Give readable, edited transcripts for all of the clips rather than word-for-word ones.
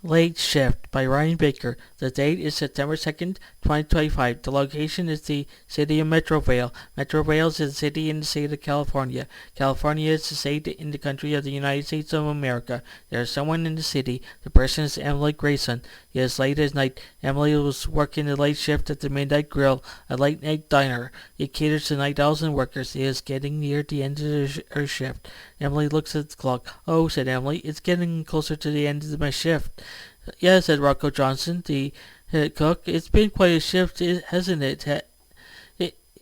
Late Shift by Ryan Baker. The date is September 2nd, 2025. The location is the city of Metrovale. Metrovale is a city in the state of California. California is a state in the country of the United States of America. There is someone in the city. The person is Emily Grayson. It is late at night. Emily was working the late shift at the Midnight Grille, a late night diner. It caters to night owls and workers. It is getting near the end of her shift. Emily looks at the clock. "Oh," said Emily, "it's getting closer to the end of my shift." "Yeah," said Rocco Johnson, the cook. "It's been quite a shift, hasn't it?"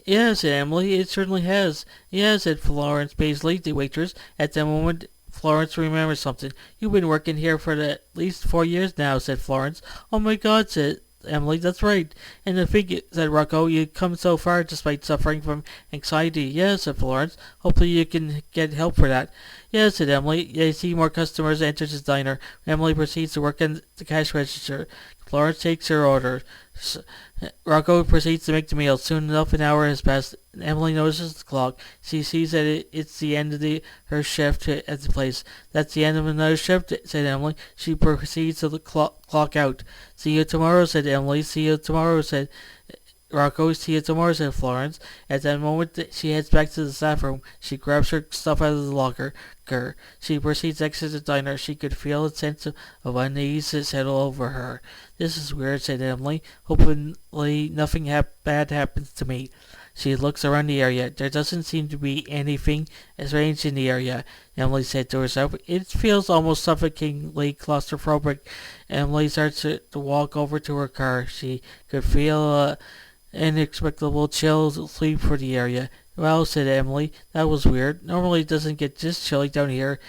"Yeah," said Emily. "It certainly has." "Yeah," said Florence Paisley, the waitress. At that moment, Florence remembered something. "You've been working here for at least 4 years now," said Florence. "Oh, my God," said Emily. "That's right." "And to think," said Rocco, "you've come so far despite suffering from anxiety." "Yeah," said Florence. "Hopefully you can get help for that." "Yeah," said Emily. "You see more customers enter the diner." Emily proceeds to work in the cash register. Florence takes her order. Rocco proceeds to make the meal. Soon enough, an hour has passed. Emily notices the clock. She sees that it's the end of her shift at the place. "That's the end of another shift," said Emily. She proceeds to clock out. "See you tomorrow," said Emily. "See you tomorrow," said Rocco. "See you tomorrow," said Florence. At that moment, she heads back to the staff room. She grabs her stuff out of the locker. She proceeds to exit the diner. She could feel a sense of unease settle over her. "This is weird," said Emily. "Hopefully nothing bad happens to me." She looks around the area. There doesn't seem to be anything strange in the area, Emily said to herself. It feels almost suffocatingly claustrophobic. Emily starts to walk over to her car. She could feel inexplicable chill sweep for the area. "Well," said Emily, "that was weird. Normally it doesn't get this chilly down here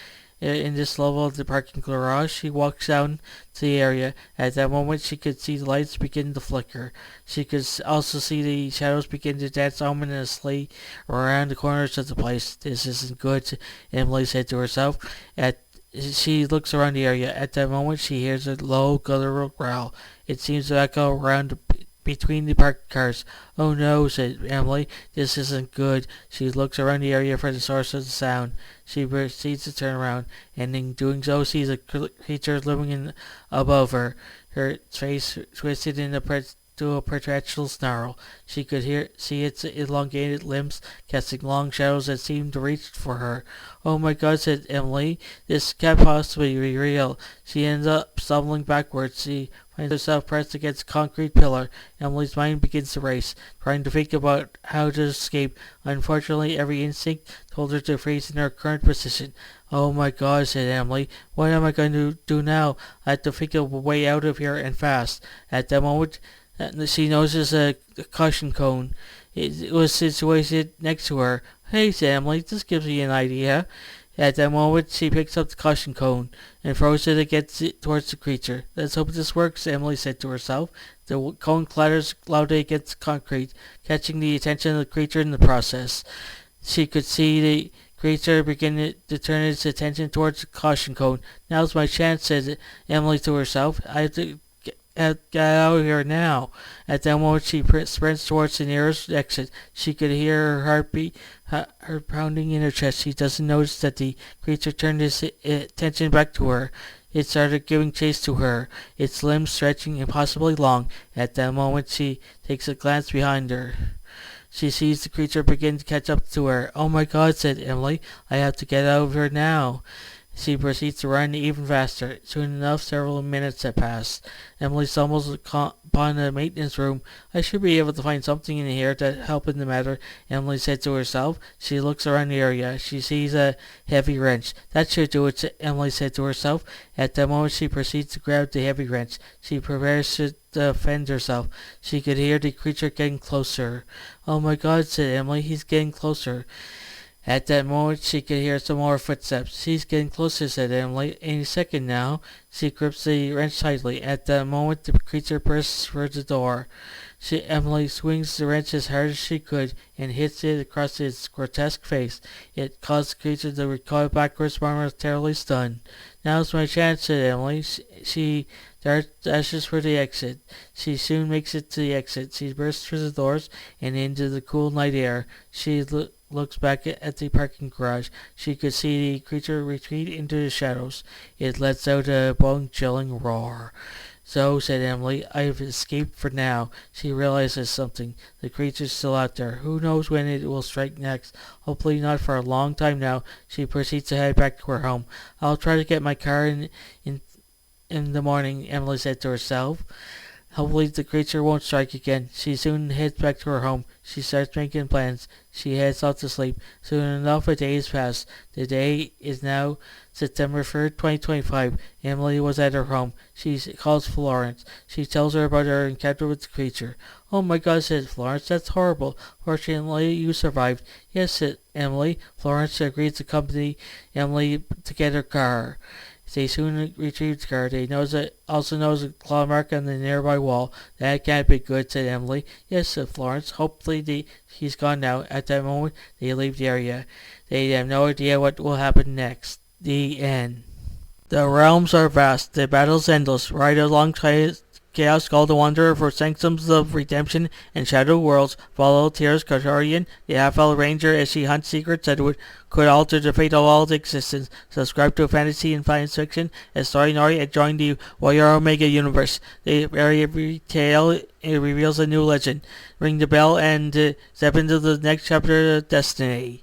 in this level of the parking garage." She walks down to the area. At that moment she could see the lights begin to flicker. She could also see the shadows begin to dance ominously around the corners of the place. "This isn't good," Emily said to herself. She looks around the area. At that moment she hears a low guttural growl. It seems to echo around between the parked cars. "Oh no," said Emily. "This isn't good." She looks around the area for the source of the sound. She proceeds to turn around, and in doing so sees a creature looming above her. Her face twisted to a protracted snarl. She could see its elongated limbs casting long shadows that seemed to reach for her. "Oh my God," said Emily. "This can't possibly be real." She ends up stumbling backwards. She finds herself pressed against a concrete pillar. Emily's mind begins to race, trying to think about how to escape. Unfortunately, every instinct told her to freeze in her current position. "Oh my God," said Emily. "What am I going to do now? I have to think of a way out of here, and fast." At that moment, she notices a caution cone. It was situated next to her. "Hey," said Emily, "this gives me an idea." At that moment, she picks up the caution cone and throws it towards the creature. "Let's hope this works," Emily said to herself. The cone clatters loudly against the concrete, catching the attention of the creature in the process. She could see the creature begin to turn its attention towards the caution cone. "Now's my chance," said Emily to herself. "I have to get out of here now." At that moment she sprints towards the nearest exit. She could hear her heartbeat, her pounding in her chest. She doesn't notice that the creature turned its attention back to her. It started giving chase to her, its limbs stretching impossibly long. At that moment she takes a glance behind her. She sees the creature begin to catch up to her. "Oh my God," said Emily. "I have to get out of here now." She proceeds to run even faster. Soon enough, several minutes have passed. Emily stumbles upon a maintenance room. "I should be able to find something in here to help in the matter," Emily said to herself. She looks around the area. She sees a heavy wrench. "That should do it," Emily said to herself. At that moment, she proceeds to grab the heavy wrench. She prepares to defend herself. She could hear the creature getting closer. "Oh my God," said Emily. "He's getting closer." At that moment she could hear some more footsteps. "He's getting closer," said Emily. "Any second now." She grips the wrench tightly. At that moment the creature bursts through the door. Emily swings the wrench as hard as she could and hits it across its grotesque face. It caused the creature to recoil backwards, momentarily stunned. "Now's my chance," said Emily. She dashes for the exit. She soon makes it to the exit. She bursts through the doors and into the cool night air. She looks back at the parking garage. She could see the creature retreat into the shadows. It lets out a bone-chilling roar. So, said Emily, I've escaped for now. She realizes something. The creature's still out there. Who knows when it will strike next? Hopefully not for a long time now. She proceeds to head back to her home. I'll try to get my car in the morning, Emily said to herself. Hopefully the creature won't strike again. She soon heads back to her home. She starts making plans. She heads off to sleep. Soon enough, a day has passed. The day is now September 3rd, 2025. Emily was at her home. She calls Florence. She tells her about her encounter with the creature. Oh my God, said Florence. That's horrible. Fortunately, you survived. Yes, said Emily. Florence agrees to accompany Emily to get her car. They soon retrieved the car. They also noticed a claw mark on the nearby wall. That can't be good, said Emily. Yes, said Florence. Hopefully he's gone now. At that moment, they leave the area. They have no idea what will happen next. The end. The realms are vast. The battle's endless. Ride alongside Chaos called the Wanderer for sanctums of redemption and shadow worlds. Follow Tyr's Katorian, the half-elf ranger, as she hunts secrets that could alter the fate of all existence. Subscribe to fantasy and science fiction as Story Nori and join the Warrior Omega universe. Every tale it reveals a new legend. Ring the bell and step into the next chapter of destiny.